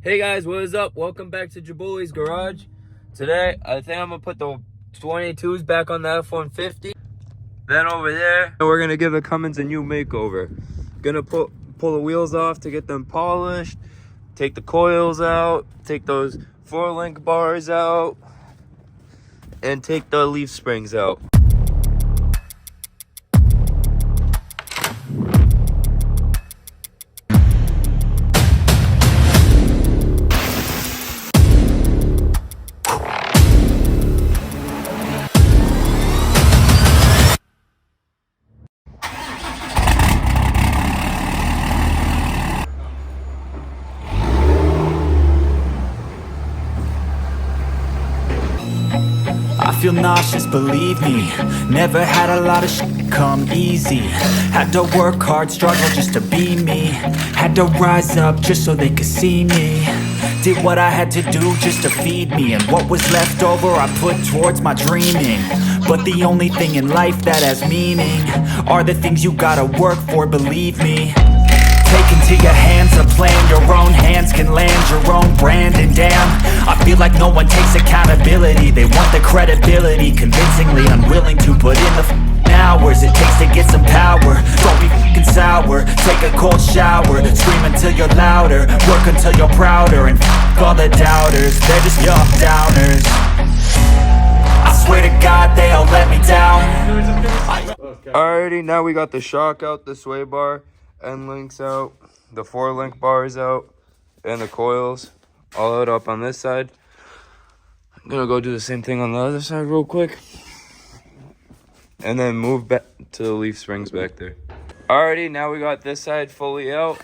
Hey guys, what is up? Welcome back to Jabuli's Garage. Today, I think I'm gonna put the 22s back on the F-150. Then over there, we're gonna give the Cummins a new makeover. Gonna pull the wheels off to get them polished, take the coils out, take those 4-link bars out, and take the leaf springs out. I feel nauseous, believe me. Never had a lot of shit come easy. Had to work hard, struggle just to be me. Had to rise up just so they could see me. Did what I had to do just to feed me. And what was left over I put towards my dreaming. But the only thing in life that has meaning are the things you gotta work for, believe me. Take into your hands a plan. Your own hands can land your own brand. And damn, I feel like no one takes accountability. They want the credibility, convincingly unwilling to put in the hours it takes to get some power. Don't be f***ing sour. Take a cold shower. Scream until you're louder. Work until you're prouder. And f*** all the doubters, they're just young downers. I swear to God they all let me down. Alrighty, now we got the shock out, the sway bar, end links out, the 4-link bars out, and the coils all out up on this side. I'm gonna go do the same thing on the other side real quick, and then move back to the leaf springs back there. Alrighty, now we got this side fully out.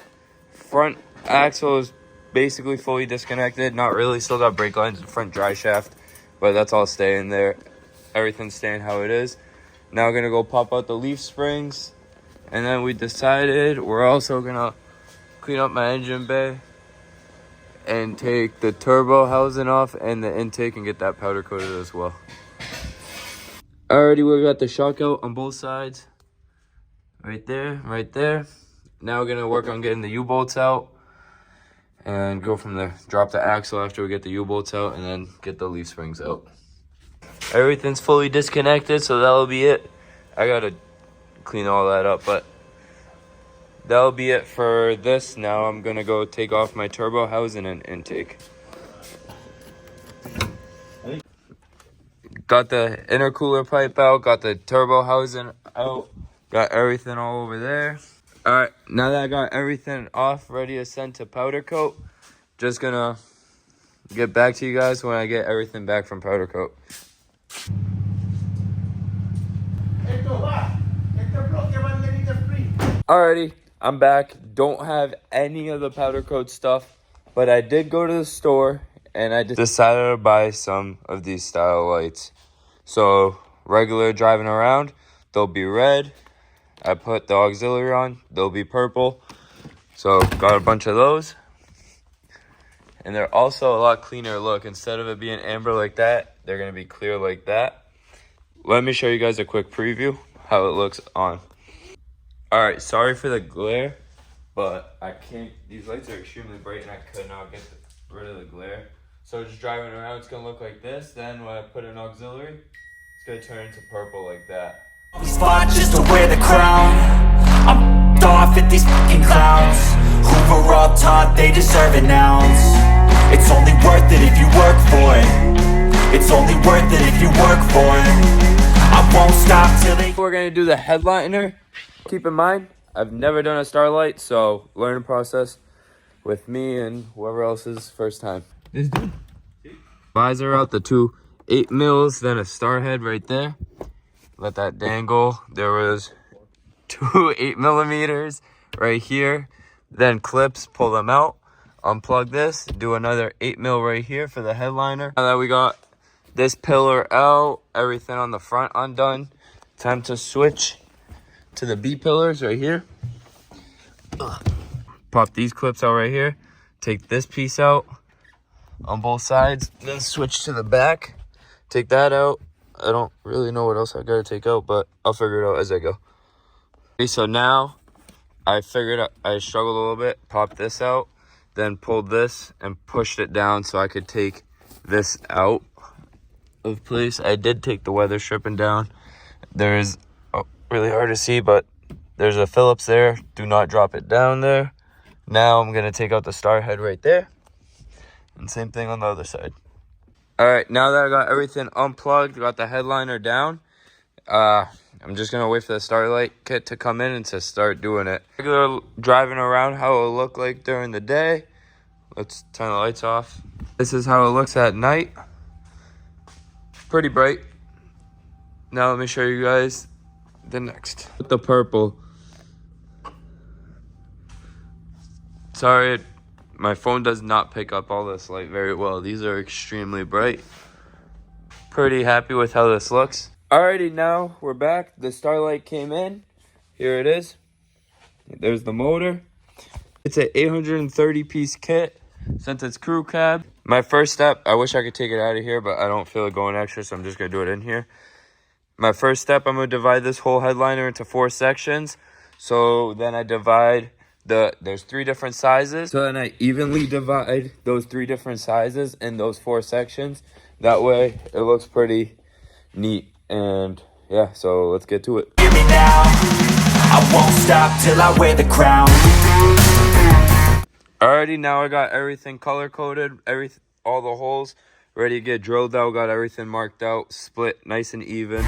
Front axle is basically fully disconnected. Not really, still got brake lines and front dry shaft, but that's all staying there. Everything's staying how it is. Now we're gonna go pop out the leaf springs, and then we decided we're also gonna clean up my engine bay and take the turbo housing off and the intake and get that powder coated as well. Alrighty, we got the shock out on both sides. Right there, right there. Now we're gonna work on getting the U-bolts out and go from there. Drop the axle after we get the U-bolts out and then get the leaf springs out. Everything's fully disconnected, so that'll be it. I gotta clean all that up, but that'll be it for this. Now I'm gonna go take off my turbo housing and intake. Got the intercooler pipe out, got the turbo housing out, got everything all over there. Alright, now that I got everything off, ready to send to powder coat, just gonna get back to you guys when I get everything back from powder coat. Alrighty, I'm back. Don't have any of the powder coat stuff, but I did go to the store and I decided to buy some of these style lights. So regular driving around, they'll be red. I put the auxiliary on, they'll be purple. So got a bunch of those. And they're also a lot cleaner look. Instead of it being amber like that, they're gonna be clear like that. Let me show you guys a quick preview how it looks on. Alright, sorry for the glare, but I can't, these lights are extremely bright and I could not get rid of the glare. So just driving around, it's gonna look like this. Then when I put an auxiliary, it's gonna turn into purple like that. Spot just to wear the crown. I'm off at these fucking clowns who were all taught they deserve an ounce. It's only worth it if you work for it. It's only worth it if you work for it. I won't stop till they... We're gonna do the headliner. Keep in mind, I've never done a starlight, so learning process with me and whoever else's first time. Visor out, the two 8 mils, then a star head right there. Let that dangle. There was two 8 millimeters right here. Then clips, pull them out. Unplug this, do another 8 mil right here for the headliner. Now that we got this pillar out, everything on the front undone, time to switch to the B pillars right here. Pop these clips out right here. Take this piece out on both sides. Then switch to the back. Take that out. I don't really know what else I gotta take out, but I'll figure it out as I go. Okay, so now I figured out, I struggled a little bit. Pop this out. then pulled this and pushed it down so I could take this out of place. I did take the weather stripping down. There's really hard to see, but there's a Phillips there. Do not drop it down there. Now I'm gonna take out the star head right there, and same thing on the other side. All right, now that I got everything unplugged, got the headliner down, I'm just gonna wait for the starlight kit to come in and to start doing it. Regular driving around, how it'll look like during the day. Let's turn the lights off. This is how it looks at night. Pretty bright. Now let me show you guys the next. With the purple. Sorry, my phone does not pick up all this light very well. These are extremely bright. Pretty happy with how this looks. Alrighty, now we're back. The starlight came in. Here it is. There's the motor. It's an 830 piece kit since it's crew cab. My first step, I wish I could take it out of here, but I don't feel like going extra, so I'm just gonna do it in here. My first step, I'm gonna divide this whole headliner into 4 sections. So then I divide there's 3 different sizes. So then I evenly divide those 3 different sizes in those 4 sections. That way it looks pretty neat. And yeah, so let's get to it. Hear me now, I won't stop till I wear the crown. Alrighty, now I got everything color coded, all the holes ready to get drilled out, got everything marked out, split nice and even.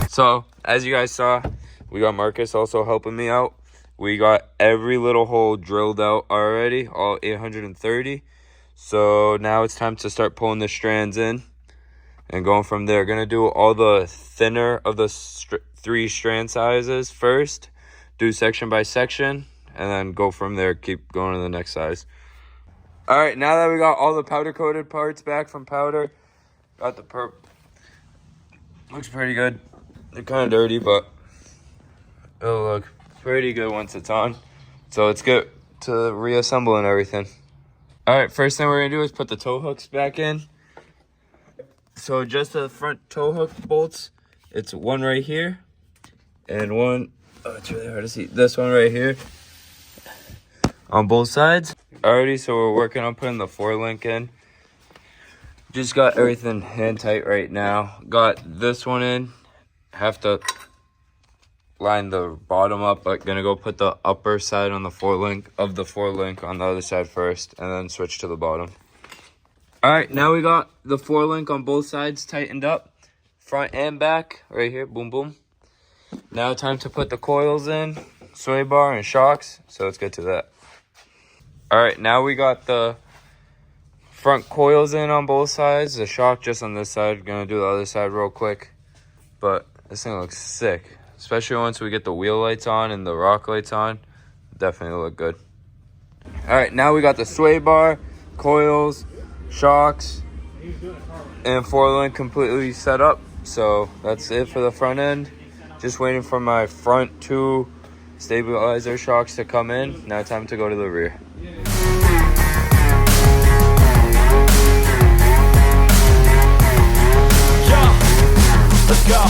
So, as you guys saw, we got Marcus also helping me out. We got every little hole drilled out already, all 830. So now it's time to start pulling the strands in and going from there. Gonna do all the thinner of the 3 strand sizes first, do section by section, and then go from there, keep going to the next size. All right, now that we got all the powder coated parts back from powder, got the perp. Looks pretty good. They're kind of dirty, but it'll look pretty good once it's on. So let's get to reassembling everything. All right, first thing we're gonna do is put the tow hooks back in. So just the front tow hook bolts, it's one right here and one, it's really hard to see, this one right here on both sides. Alrighty, so we're working on putting the 4-link in. Just got everything hand tight right now. Got this one in. Have to line the bottom up, but gonna go put the upper side on the 4-link of the 4-link on the other side first, and then switch to the bottom. All right, now we got the 4-link on both sides tightened up, front and back, right here, boom, boom. Now time to put the coils in, sway bar and shocks, so let's get to that. All right, now we got the front coils in on both sides, the shock just on this side. Gonna do the other side real quick, but this thing looks sick, especially once we get the wheel lights on and the rock lights on. Definitely look good. All right, now we got the sway bar, coils, shocks, and 4-link completely set up. So that's it for the front end. Just waiting for my front 2 stabilizer shocks to come in. Now time to go to the rear. Let's go.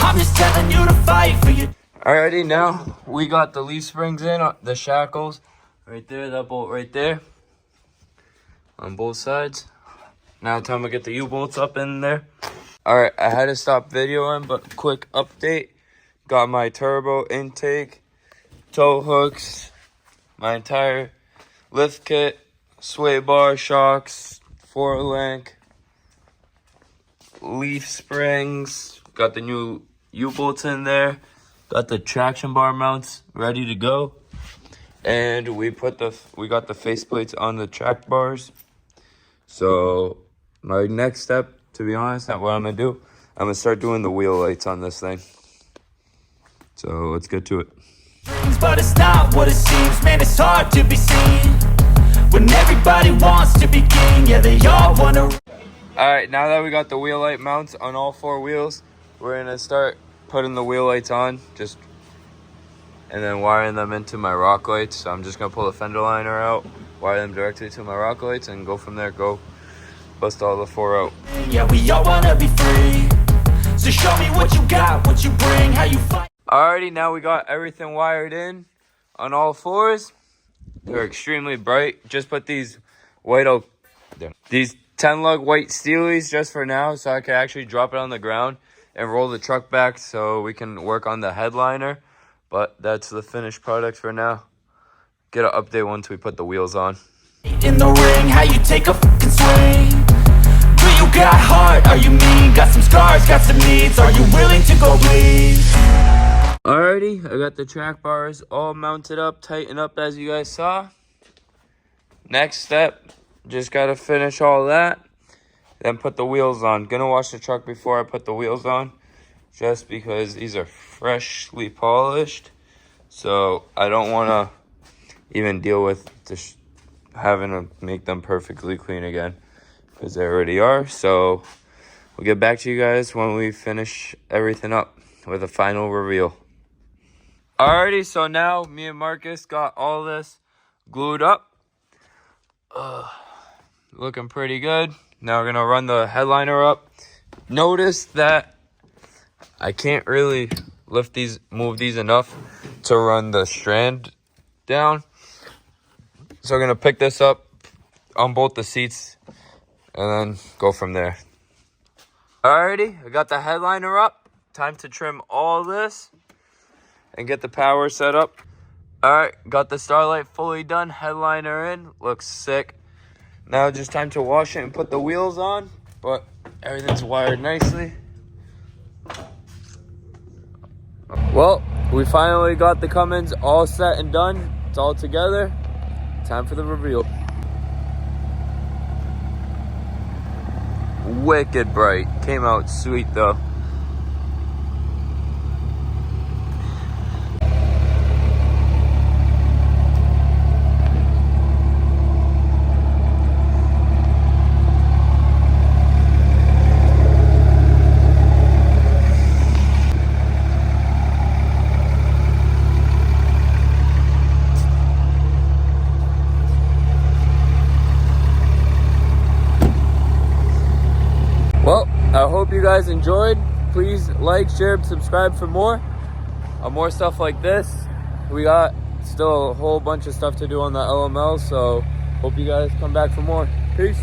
I'm just telling you to fight for you. Alrighty, now we got the leaf springs in, the shackles right there, that bolt right there on both sides. Now time to get the U-bolts up in there. Alright, I had to stop videoing, but quick update. Got my turbo intake, tow hooks, my entire lift kit, sway bar, shocks, 4-link, leaf springs. Got the new U-bolts in there. Got the traction bar mounts ready to go. And we got the faceplates on the track bars. So my next step, to be honest, what I'm gonna do, I'm gonna start doing the wheel lights on this thing. So let's get to it. But it's not what it seems, man, it's hard to be seen when everybody wants to be king. Yeah, they all wanna. Alright, now that we got the wheel light mounts on all 4 wheels, we're gonna start putting the wheel lights on, and then wiring them into my rock lights. So I'm just gonna pull the fender liner out, wire them directly to my rock lights, and go from there. Go bust all the 4 out. Yeah, we all wanna be free. So show me what you got, what you bring, how you fight. Alrighty, now we got everything wired in on all 4s. They're extremely bright. Just put these these 10 lug white steelies just for now, so I can actually drop it on the ground and roll the truck back so we can work on the headliner. But that's the finished product for now. Get an update once we put the wheels on. In the ring, how you take a fucking swing. Do you got heart? Are you mean? Got some scars, got some needs. Are you willing to go bleed? Alrighty, I got the track bars all mounted up, tightened up as you guys saw. Next step, just gotta finish all that, then put the wheels on. Gonna wash the truck before I put the wheels on, just because these are freshly polished. So I don't wanna even deal with just having to make them perfectly clean again, because they already are. So we'll get back to you guys when we finish everything up with a final reveal. Alrighty, so now me and Marcus got all this glued up. Looking pretty good. Now we're gonna run the headliner up. Notice that I can't really move these enough to run the strand down. So we're gonna pick this up on both the seats and then go from there. Alrighty, I got the headliner up. Time to trim all this and get the power set up. Alright, got the Starlight fully done, headliner in, looks sick. Now just time to wash it and put the wheels on, but everything's wired nicely. Well, we finally got the Cummins all set and done. It's all together. Time for the reveal. Wicked bright. Came out sweet though. Well, I hope you guys enjoyed. Please like, share, subscribe for more stuff like this. We got still a whole bunch of stuff to do on the LML, so hope you guys come back for more. Peace.